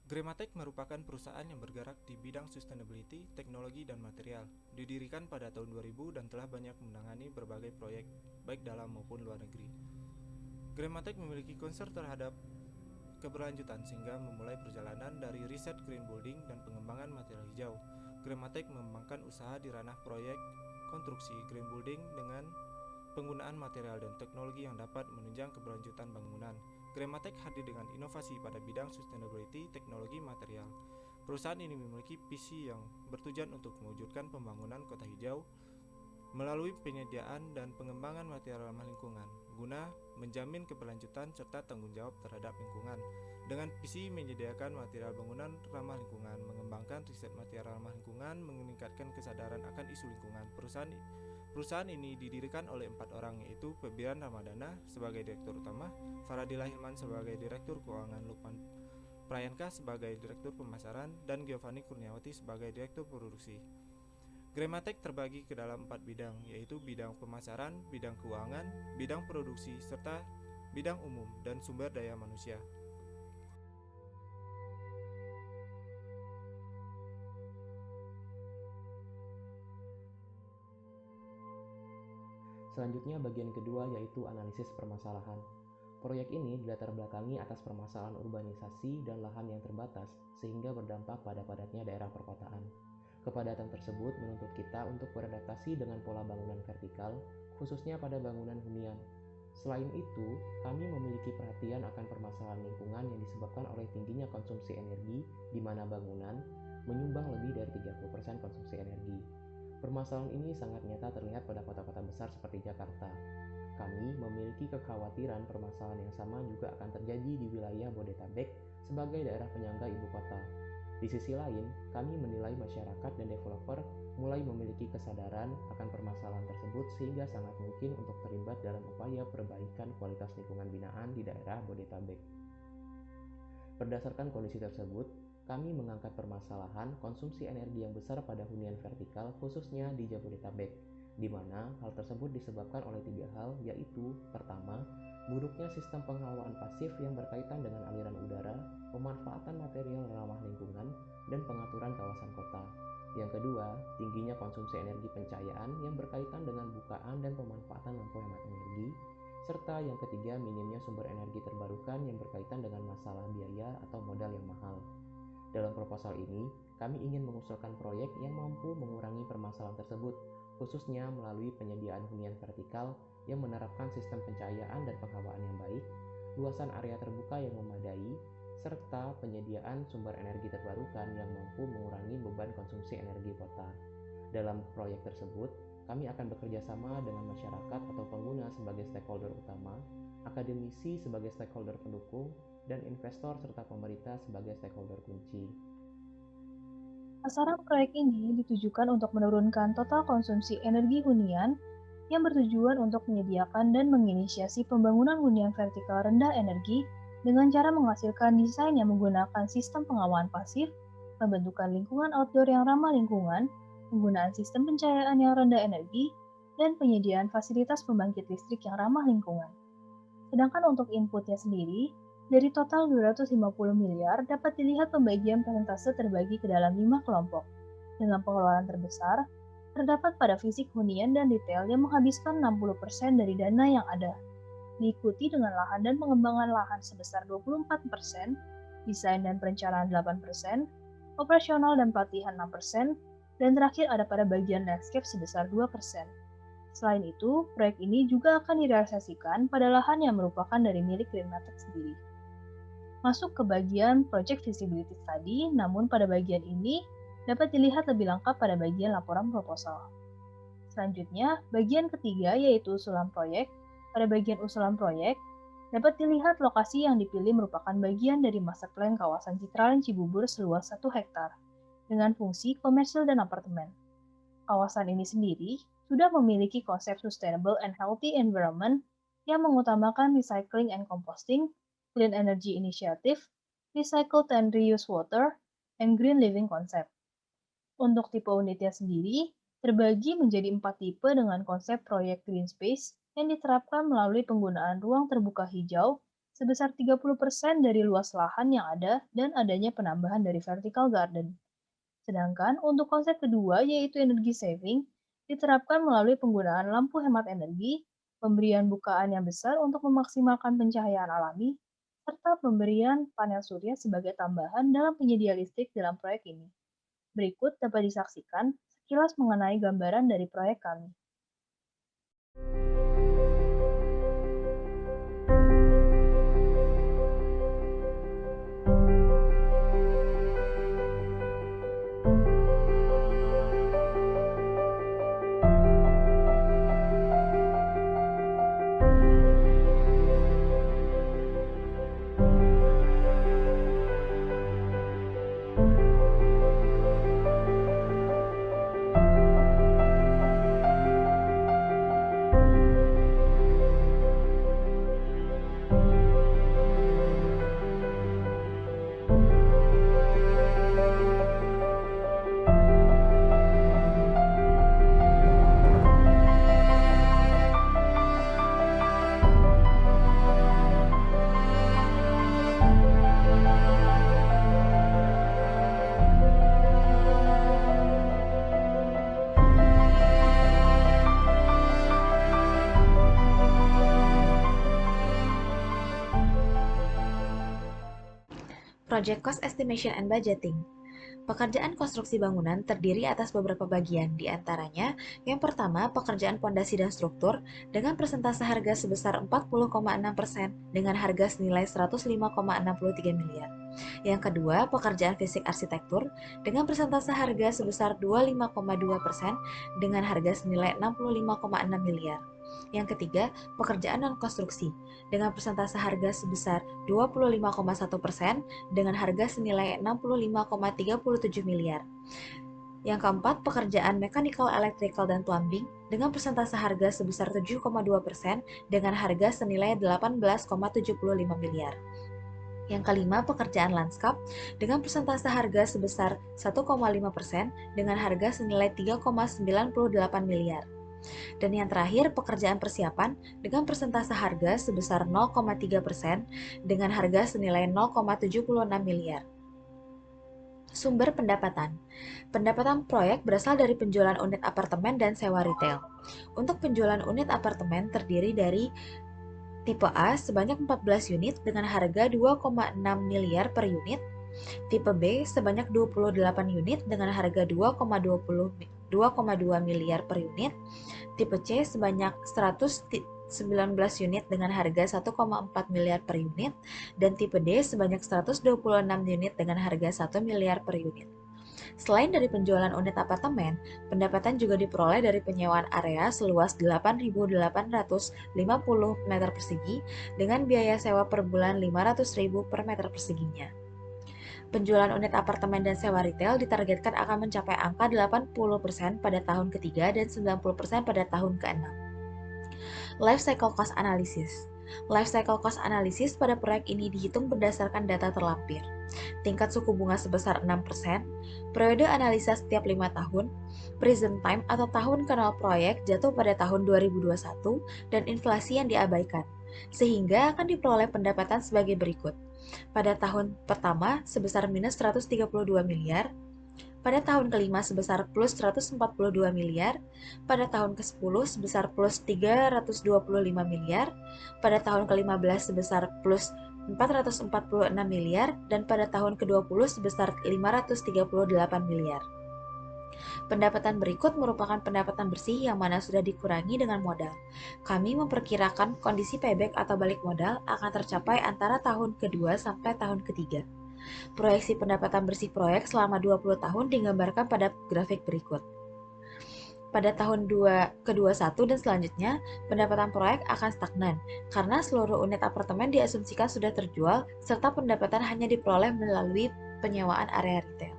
Grematek merupakan perusahaan yang bergerak di bidang sustainability, teknologi, dan material. Didirikan pada tahun 2000 dan telah banyak menangani berbagai proyek, baik dalam maupun luar negeri. Grematek memiliki concern terhadap keberlanjutan sehingga memulai perjalanan dari riset green building dan pengembangan material hijau. Grematek mengembangkan usaha di ranah proyek konstruksi green building dengan penggunaan material dan teknologi yang dapat menunjang keberlanjutan bangunan. Grematek hadir dengan inovasi pada bidang sustainability, teknologi material. Perusahaan ini memiliki visi yang bertujuan untuk mewujudkan pembangunan kota hijau melalui penyediaan dan pengembangan material ramah lingkungan, guna menjamin keberlanjutan serta tanggung jawab terhadap lingkungan. Dengan visi menyediakan material bangunan ramah lingkungan, mengembangkan riset material ramah lingkungan, meningkatkan kesadaran akan isu lingkungan. Perusahaan ini didirikan oleh 4 orang, yaitu Febrian Ramadana sebagai Direktur Utama, Faradila Hilman sebagai Direktur Keuangan, Lukman Prayanka sebagai Direktur Pemasaran, dan Giovanni Kurniawati sebagai Direktur Produksi. Grematek terbagi ke dalam 4 bidang, yaitu bidang pemasaran, bidang keuangan, bidang produksi, serta bidang umum dan sumber daya manusia. Selanjutnya bagian kedua yaitu analisis permasalahan. Proyek ini dilatar belakangi atas permasalahan urbanisasi dan lahan yang terbatas sehingga berdampak pada padatnya daerah perkotaan. Kepadatan tersebut menuntut kita untuk beradaptasi dengan pola bangunan vertikal, khususnya pada bangunan hunian. Selain itu, kami memiliki perhatian akan permasalahan lingkungan yang disebabkan oleh tingginya konsumsi energi, di mana bangunan menyumbang lebih dari 30% konsumsi energi. Permasalahan ini sangat nyata terlihat pada kota-kota besar seperti Jakarta. Kami memiliki kekhawatiran permasalahan yang sama juga akan terjadi di wilayah Bodetabek sebagai daerah penyangga ibu kota. Di sisi lain, kami menilai masyarakat dan developer mulai memiliki kesadaran akan permasalahan tersebut sehingga sangat mungkin untuk terlibat dalam upaya perbaikan kualitas lingkungan binaan di daerah Bodetabek. Berdasarkan kondisi tersebut, kami mengangkat permasalahan konsumsi energi yang besar pada hunian vertikal khususnya di Jabodetabek, di mana hal tersebut disebabkan oleh 3 hal, yaitu pertama, buruknya sistem penghawaan pasif yang berkaitan dengan aliran udara, pemanfaatan material ramah lingkungan, dan pengaturan kawasan kota. Yang kedua, tingginya konsumsi energi pencahayaan yang berkaitan dengan bukaan dan pemanfaatan lampu hemat energi, serta yang ketiga, minimnya sumber energi terbarukan yang berkaitan dengan masalah biaya atau modal yang mahal. Dalam proposal ini, kami ingin mengusulkan proyek yang mampu mengurangi permasalahan tersebut, khususnya melalui penyediaan hunian vertikal yang menerapkan sistem pencahayaan dan penghawaan yang baik, luasan area terbuka yang memadai, serta penyediaan sumber energi terbarukan yang mampu mengurangi beban konsumsi energi kota. Dalam proyek tersebut, kami akan bekerja sama dengan masyarakat atau pengguna sebagai stakeholder utama, akademisi sebagai stakeholder pendukung, dan investor serta pemerintah sebagai stakeholder kunci. Sasaran proyek ini ditujukan untuk menurunkan total konsumsi energi hunian yang bertujuan untuk menyediakan dan menginisiasi pembangunan hunian vertikal rendah energi dengan cara menghasilkan desain yang menggunakan sistem pengawalan pasif, pembentukan lingkungan outdoor yang ramah lingkungan, penggunaan sistem pencahayaan yang rendah energi, dan penyediaan fasilitas pembangkit listrik yang ramah lingkungan. Sedangkan untuk inputnya sendiri, dari total 250 miliar dapat dilihat pembagian persentase terbagi ke dalam 5 kelompok. Dengan pengeluaran terbesar, terdapat pada fisik hunian dan retail yang menghabiskan 60% dari dana yang ada. Diikuti dengan lahan dan pengembangan lahan sebesar 24%, desain dan perencanaan 8%, operasional dan pelatihan 6%, dan terakhir ada pada bagian landscape sebesar 2%. Selain itu, proyek ini juga akan direalisasikan pada lahan yang merupakan dari milik Greenmatic sendiri. Masuk ke bagian Project Feasibility Study, namun pada bagian ini dapat dilihat lebih lengkap pada bagian laporan proposal. Selanjutnya, bagian ketiga yaitu usulan proyek. Pada bagian usulan proyek, dapat dilihat lokasi yang dipilih merupakan bagian dari master plan kawasan Citraland Cibubur seluas 1 hektar, dengan fungsi komersil dan apartemen. Kawasan ini sendiri sudah memiliki konsep sustainable and healthy environment yang mengutamakan recycling and composting, clean energy initiative, recycled and reuse water, and green living concept. Untuk tipe unitnya sendiri, terbagi menjadi 4 tipe dengan konsep proyek green space yang diterapkan melalui penggunaan ruang terbuka hijau sebesar 30% dari luas lahan yang ada dan adanya penambahan dari vertical garden. Sedangkan untuk konsep kedua yaitu energi saving, diterapkan melalui penggunaan lampu hemat energi, pemberian bukaan yang besar untuk memaksimalkan pencahayaan alami, serta pemberian panel surya sebagai tambahan dalam penyedia listrik dalam proyek ini. Berikut dapat disaksikan sekilas mengenai gambaran dari proyek kami. Project Cost Estimation and Budgeting. Pekerjaan konstruksi bangunan terdiri atas beberapa bagian, di antaranya yang pertama pekerjaan pondasi dan struktur dengan persentase harga sebesar 40,6% dengan harga senilai 105,63 miliar. Yang kedua, pekerjaan fisik arsitektur dengan persentase harga sebesar 25,2% dengan harga senilai 65,6 miliar. Yang ketiga, pekerjaan non-konstruksi dengan persentase harga sebesar 25,1% dengan harga senilai 65,37 miliar. Yang keempat, pekerjaan mechanical, electrical, dan plumbing dengan persentase harga sebesar 7,2% dengan harga senilai 18,75 miliar. Yang kelima, pekerjaan lanskap dengan persentase harga sebesar 1,5% dengan harga senilai 3,98 miliar. Dan yang terakhir, pekerjaan persiapan dengan persentase harga sebesar 0,3% dengan harga senilai 0,76 miliar. Sumber pendapatan. Pendapatan proyek berasal dari penjualan unit apartemen dan sewa retail. Untuk penjualan unit apartemen terdiri dari tipe A sebanyak 14 unit dengan harga 2,6 miliar per unit, tipe B sebanyak 28 unit dengan harga 2,2 miliar per unit, tipe C sebanyak 119 unit dengan harga 1,4 miliar per unit, dan tipe D sebanyak 126 unit dengan harga 1 miliar per unit. Selain dari penjualan unit apartemen, pendapatan juga diperoleh dari penyewaan area seluas 8.850 meter persegi dengan biaya sewa per bulan 500.000 per meter perseginya. Penjualan unit apartemen dan sewa retail ditargetkan akan mencapai angka 80% pada tahun ketiga dan 90% pada tahun ke-6. Life Cycle Cost Analysis. Life Cycle Cost Analysis pada proyek ini dihitung berdasarkan data terlampir. Tingkat suku bunga sebesar 6%, periode analisa setiap 5 tahun, present time atau tahun kenal proyek jatuh pada tahun 2021, dan inflasi yang diabaikan, sehingga akan diperoleh pendapatan sebagai berikut. Pada tahun pertama sebesar minus 132 miliar, pada tahun kelima sebesar plus 142 miliar, pada tahun ke-10 sebesar plus 325 miliar, pada tahun ke-15 sebesar plus 446 miliar, dan pada tahun ke-20 sebesar 538 miliar. Pendapatan berikut merupakan pendapatan bersih yang mana sudah dikurangi dengan modal. Kami memperkirakan kondisi payback atau balik modal akan tercapai antara tahun kedua sampai tahun ketiga. Proyeksi pendapatan bersih proyek selama 20 tahun digambarkan pada grafik berikut. Pada tahun ke-21 dan selanjutnya, pendapatan proyek akan stagnan karena seluruh unit apartemen diasumsikan sudah terjual serta pendapatan hanya diperoleh melalui penyewaan area retail.